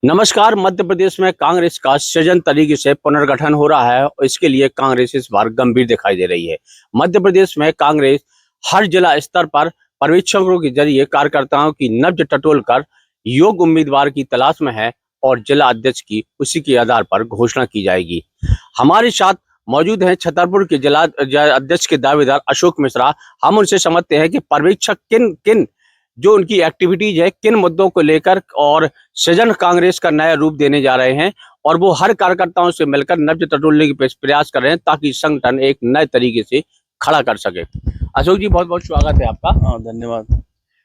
नमस्कार। मध्य प्रदेश में कांग्रेस का सृजन तरीके से पुनर्गठन हो रहा है और इसके लिए कांग्रेस इस बार गंभीर दिखाई दे रही है। मध्य प्रदेश में कांग्रेस हर जिला स्तर पर पर्यवेक्षकों के जरिए कार्यकर्ताओं की नब्ज टटोल कर योग्य उम्मीदवार की तलाश में है और जिला अध्यक्ष की उसी के आधार पर घोषणा की जाएगी। हमारे साथ मौजूद हैं छतरपुर के जिला अध्यक्ष के दावेदार अशोक मिश्रा। हम उनसे समझते हैं कि पर्यवेक्षक किन किन जो उनकी एक्टिविटीज है, किन मुद्दों को लेकर और सृजन कांग्रेस का नया रूप देने जा रहे हैं और वो हर कार्यकर्ताओं से मिलकर नब्ज टटोलने की प्रयास कर रहे हैं ताकि संगठन एक नए तरीके से खड़ा कर सके। अशोक जी, बहुत बहुत स्वागत है आपका। हाँ, धन्यवाद।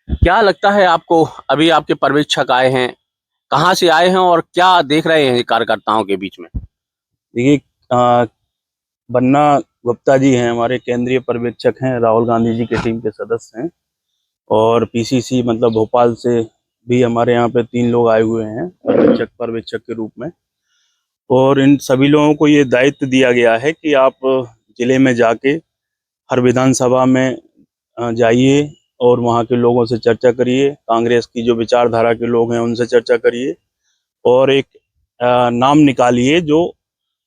क्या लगता है आपको, अभी आपके पर्यवेक्षक आए हैं, कहाँ से आए हैं और क्या देख रहे हैं कार्यकर्ताओं के बीच में? देखिए, बन्ना गुप्ता जी हैं, हमारे केंद्रीय पर्यवेक्षक हैं, राहुल गांधी जी के टीम के सदस्य हैं। और पीसीसी मतलब भोपाल से भी हमारे यहाँ पे 3 लोग आए हुए हैं पर्यवेक्षक के रूप में। और इन सभी लोगों को ये दायित्व दिया गया है कि आप जिले में जाके हर विधानसभा में जाइए और वहाँ के लोगों से चर्चा करिए, कांग्रेस की जो विचारधारा के लोग हैं उनसे चर्चा करिए और एक नाम निकालिए जो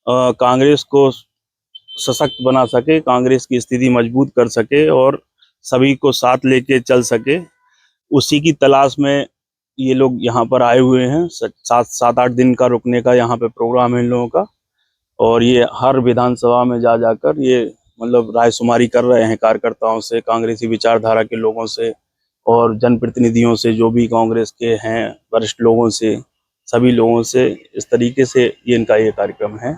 कांग्रेस को सशक्त बना सके, कांग्रेस की स्थिति मजबूत कर सके और सभी को साथ लेके चल सके। उसी की तलाश में ये लोग यहाँ पर आए हुए हैं। 7-8 दिन का रुकने का यहाँ पे प्रोग्राम है इन लोगों का। और ये हर विधानसभा में जा जाकर ये मतलब रायशुमारी कर रहे हैं कार्यकर्ताओं से, कांग्रेसी विचारधारा के लोगों से और जनप्रतिनिधियों से, जो भी कांग्रेस के हैं वरिष्ठ लोगों से, सभी लोगों से। इस तरीके से ये इनका ये कार्यक्रम है।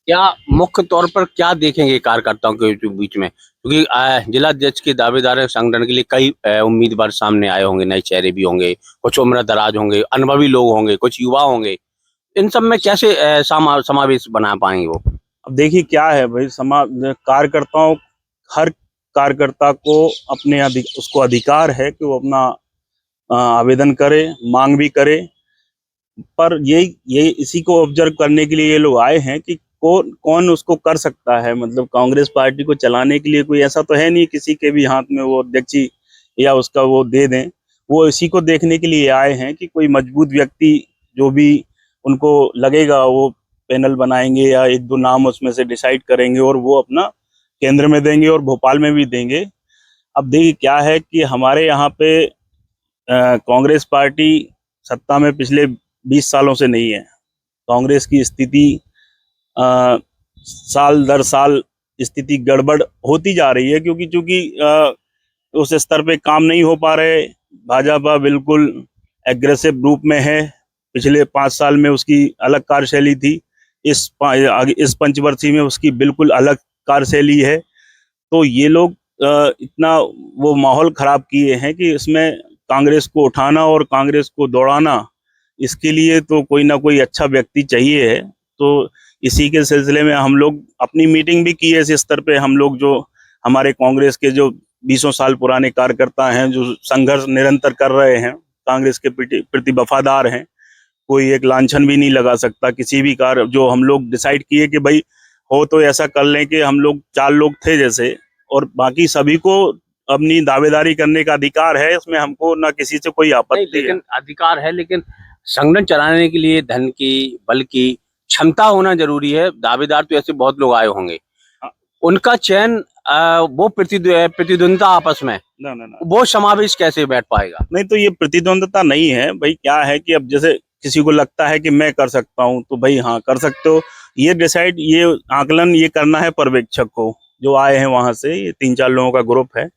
क्या मुख्य तौर पर क्या देखेंगे कार्यकर्ताओं के बीच में, क्योंकि जिला अध्यक्ष के दावेदार संगठन के लिए कई उम्मीदवार सामने आए होंगे, नए चेहरे भी होंगे, कुछ उम्र दराज होंगे, अनुभवी लोग होंगे, कुछ युवा होंगे। इन सब में कैसे समावेश बना पाएंगे वो? अब देखिए क्या है भाई, कार्यकर्ताओं, हर कार्यकर्ता को अपने उसको अधिकार है कि वो अपना आवेदन करे, मांग भी करे। पर ये इसी को ऑब्जर्व करने के लिए ये लोग आए हैं कि कौन उसको कर सकता है। मतलब कांग्रेस पार्टी को चलाने के लिए कोई ऐसा तो है नहीं किसी के भी हाथ में वो अध्यक्षी या उसका वो दे दें। वो इसी को देखने के लिए आए हैं कि कोई मजबूत व्यक्ति जो भी उनको लगेगा वो पैनल बनाएंगे या 1-2 नाम उसमें से डिसाइड करेंगे और वो अपना केंद्र में देंगे और भोपाल में भी देंगे। अब देखिए क्या है कि हमारे यहाँ पे कांग्रेस पार्टी सत्ता में पिछले 20 सालों से नहीं है। कांग्रेस की स्थिति साल दर साल स्थिति गड़बड़ होती जा रही है क्योंकि उस स्तर पे काम नहीं हो पा रहे। भाजपा बिल्कुल एग्रेसिव रूप में है। पिछले 5 साल में उसकी अलग कार्यशैली थी, इस पंचवर्षीय में उसकी बिल्कुल अलग कार्यशैली है। तो ये लोग इतना वो माहौल खराब किए हैं कि इसमें कांग्रेस को उठाना और कांग्रेस को दौड़ाना, इसके लिए तो कोई ना कोई अच्छा व्यक्ति चाहिए है। तो इसी के सिलसिले में हम लोग अपनी मीटिंग भी की है इस स्तर पे। हम लोग जो हमारे कांग्रेस के जो 20 साल पुराने कार्यकर्ता हैं, जो संघर्ष निरंतर कर रहे हैं, कांग्रेस के प्रति वफादार हैं, कोई एक लांछन भी नहीं लगा सकता किसी भी कार्य। जो हम लोग डिसाइड किए कि भाई हो तो ऐसा कर लें कि हम लोग 4 लोग थे जैसे, और बाकी सभी को अपनी दावेदारी करने का अधिकार है। इसमें हमको ना किसी से कोई आपत्ति है। अधिकार है, लेकिन संगठन चलाने के लिए धन की, बल की, क्षमता होना जरूरी है। दावेदार तो ऐसे बहुत लोग आए होंगे, उनका चयन वो प्रतिद्वंदता आपस में ना वो समावेश कैसे बैठ पाएगा? नहीं, तो ये प्रतिद्वंदता नहीं है भाई। क्या है कि अब जैसे किसी को लगता है कि मैं कर सकता हूँ तो भाई हाँ कर सकते हो। ये डिसाइड, ये आकलन ये करना है पर्यवेक्षक को, जो आए हैं वहां से। ये 3-4 लोगों का ग्रुप है।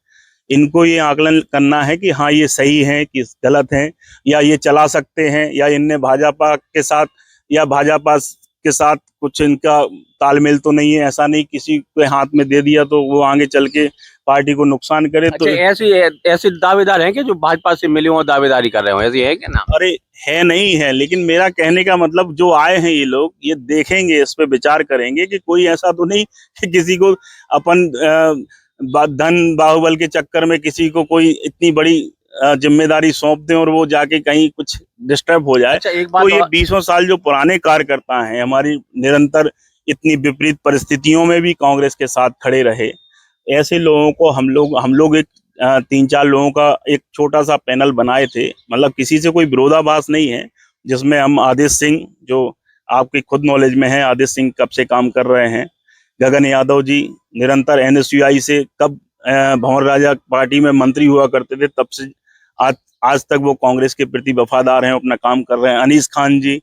इनको ये आकलन करना है कि हाँ ये सही है कि गलत है, या ये चला सकते हैं, या इनने भाजपा के साथ या भाजपा के साथ कुछ इनका तालमेल तो नहीं है। ऐसा नहीं किसी के हाथ में दे दिया तो वो आगे चल के पार्टी को नुकसान करे। अच्छा, तो ऐसे दावेदार हैं कि जो भाजपा से मिले हो दावेदारी कर रहे हो, ऐसे है क्या ना? अरे है नहीं है, लेकिन मेरा कहने का मतलब जो आए हैं ये लोग, ये देखेंगे, इस पे विचार करेंगे कि कोई ऐसा तो नहीं कि किसी को अपन धन बाहुबल के चक्कर में किसी को कोई इतनी बड़ी जिम्मेदारी सौंप दें और वो जाके कहीं कुछ डिस्टर्ब हो जाए। अच्छा, एक बात तो ये 20 साल जो पुराने कार्यकर्ता हैं, हमारी निरंतर इतनी विपरीत परिस्थितियों में भी कांग्रेस के साथ खड़े रहे, ऐसे लोगों को हम लोग एक 3-4 लोगों का एक छोटा सा पैनल बनाए थे। मतलब किसी से कोई विरोधाभास नहीं है, जिसमें हम आदेश सिंह, जो आपकी खुद नॉलेज में है, आदेश सिंह कब से काम कर रहे हैं, गगन यादव जी निरंतर NSUI से कब भंवर राजा पार्टी में मंत्री हुआ करते थे, तब से आज तक वो कांग्रेस के प्रति वफादार हैं, अपना काम कर रहे हैं। अनीस खान जी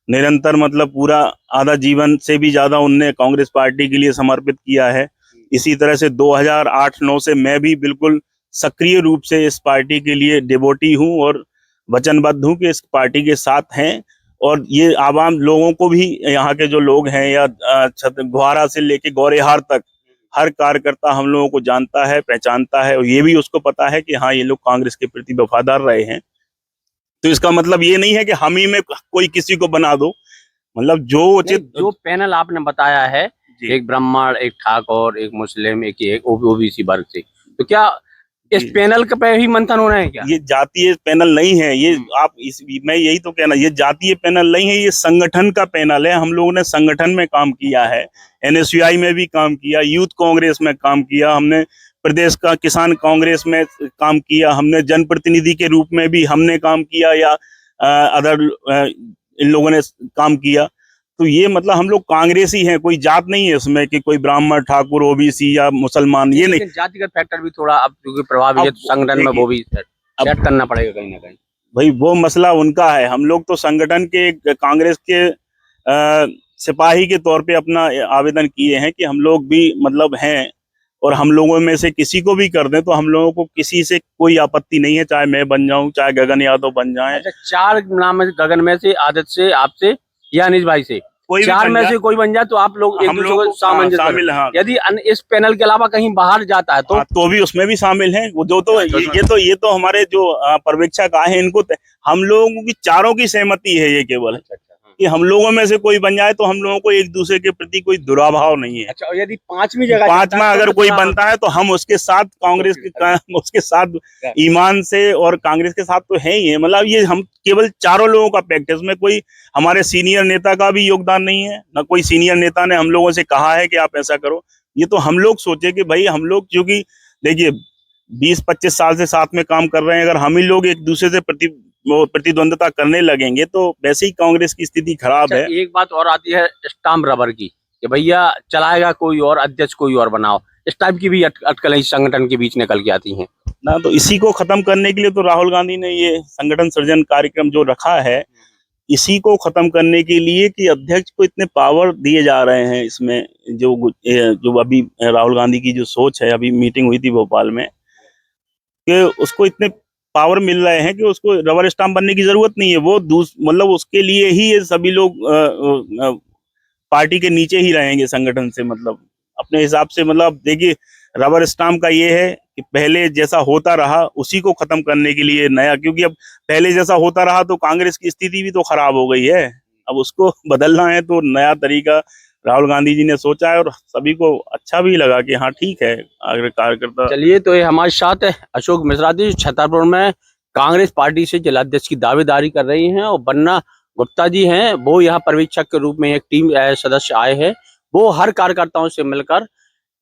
निरंतर मतलब पूरा आधा जीवन से भी ज्यादा उनने कांग्रेस पार्टी के लिए समर्पित किया है। इसी तरह से 2008-9 से मैं भी बिल्कुल सक्रिय रूप से इस पार्टी के लिए डिवोटी हूं और वचनबद्ध हूं कि इस पार्टी के साथ हैं। और ये आवाम लोगों को भी, यहाँ के जो लोग हैं या गुहारा से लेके गौरेहार तक हर कार्यकर्ता हम लोगों को जानता है, पहचानता है, और ये भी उसको पता है कि हाँ, ये लोग कांग्रेस के प्रति वफादार रहे हैं। तो इसका मतलब ये नहीं है कि हम ही में कोई किसी को बना दो, मतलब जो उचित जो पैनल आपने बताया है, एक ब्राह्मण, एक ठाकुर, एक मुस्लिम, एक ओबीसी वर्ग से, तो क्या इस पैनल पे ही मंथन हो रहे हैं क्या? ये जातीय पैनल नहीं है, ये मैं यही तो कहना, ये जातीय पैनल नहीं है, ये संगठन का पैनल है। हम लोगों ने संगठन में काम किया है, NSUI में भी काम किया, यूथ कांग्रेस में काम किया, हमने प्रदेश का किसान कांग्रेस में काम किया, हमने जनप्रतिनिधि के रूप में भी हमने काम किया, या अदर इन लोगों ने काम किया। तो ये मतलब हम लोग कांग्रेसी हैं, कोई जात नहीं है इसमें कि कोई ब्राह्मण, ठाकुर, ओबीसी या मुसलमान, ये नहीं। जातिगत फैक्टर भी थोड़ा अब क्योंकि प्रभावी है, तो संगठन में वो भी सेट करना पड़ेगा कहीं ना कहीं। भाई वो मसला उनका है, हम लोग तो संगठन के कांग्रेस के सिपाही के तौर पे अपना आवेदन किए हैं कि हम लोग भी मतलब हैं, और हम लोगों में से किसी को भी कर दें तो हम लोगों को किसी से कोई आपत्ति नहीं है, चाहे मैं बन जाऊं, चाहे गगन यादव बन जाए। अच्छा, 4 नाम है, गगन में से, आदत से, आपसे या अनीस भाई से, कोई 4 में से कोई बन जाए तो आप लोग एक दूसरे को शामिल। हाँ। यदि इस पैनल के अलावा कहीं बाहर जाता है तो भी उसमें भी शामिल हैं वो, जो तो ये तो हमारे जो पर्यवेक्षक आए हैं, इनको हम लोगों की चारों की सहमति है ये केवल, कि हम लोगों में से कोई बन जाए तो हम लोगों को एक दूसरे के प्रति कोई दुराभाव नहीं है। अच्छा, और यदि 5वीं जगह, 5वां अगर कोई बनता है तो हम उसके साथ कांग्रेस के, उसके साथ ईमान से और कांग्रेस के साथ तो है ही है। मतलब ये हम केवल चारों लोगों का पैक्ट है, इसमें कोई हमारे सीनियर नेता का भी योगदान नहीं है, ना कोई सीनियर नेता ने हम लोगों से कहा है कि आप ऐसा करो। ये तो हम लोग सोचे कि भाई हम लोग, क्योंकि देखिए 20-25 साल से साथ में काम कर रहे हैं, अगर हम ही लोग एक दूसरे से प्रतिद्वंदता करने लगेंगे तो वैसे ही कांग्रेस की स्थिति खराब है। एक बात और आती है स्टाम्प रबर की, कि भैया चलाएगा कोई और, अध्यक्ष कोई और बनाओ, इस टाइप की भी अटकलें संगठन के बीच निकल के आती हैं ना। तो इसी को खत्म करने के लिए तो राहुल गांधी ने ये संगठन सृजन कार्यक्रम जो रखा है, इसी को खत्म करने के लिए कि अध्यक्ष को इतने पावर दिए जा रहे हैं। इसमें जो अभी राहुल गांधी की जो सोच है, अभी मीटिंग हुई थी भोपाल में, कि उसको इतने पावर मिल रहे हैं कि उसको रबर स्टाम्प बनने की जरूरत नहीं है। वो मतलब उसके लिए ही ये सभी लोग पार्टी के नीचे ही रहेंगे संगठन से, मतलब अपने हिसाब से। मतलब देखिए, रबर स्टाम्प का ये है कि पहले जैसा होता रहा उसी को खत्म करने के लिए नया, क्योंकि अब पहले जैसा होता रहा तो कांग्रेस की स्थिति भी तो खराब हो गई है। अब उसको बदलना है तो नया तरीका राहुल गांधी जी ने सोचा है, और सभी को अच्छा भी लगा कि हाँ ठीक है, अगर कार्यकर्ता। चलिए, तो ये हमारे साथ है अशोक मिश्रा जी, छतरपुर में कांग्रेस पार्टी से जिलाध्यक्ष की दावेदारी कर रही हैं, और बन्ना गुप्ता जी हैं, वो यहाँ पर्यवेक्षक के रूप में एक टीम सदस्य आए हैं। वो हर कार्यकर्ताओं से मिलकर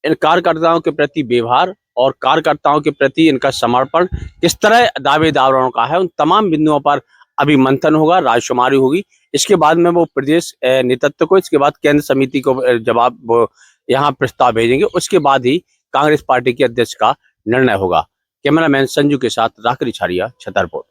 इन कार्यकर्ताओं के प्रति व्यवहार और कार्यकर्ताओं के प्रति इनका समर्पण किस तरह दावेदारों का है, उन तमाम बिंदुओं पर अभी मंथन होगा, रायशुमारी होगी। इसके बाद में वो प्रदेश नेतृत्व को, इसके बाद केंद्र समिति को जवाब यहाँ प्रस्ताव भेजेंगे, उसके बाद ही कांग्रेस पार्टी के अध्यक्ष का निर्णय होगा। कैमरामैन संजू के साथ राकरी छारिया, छतरपुर।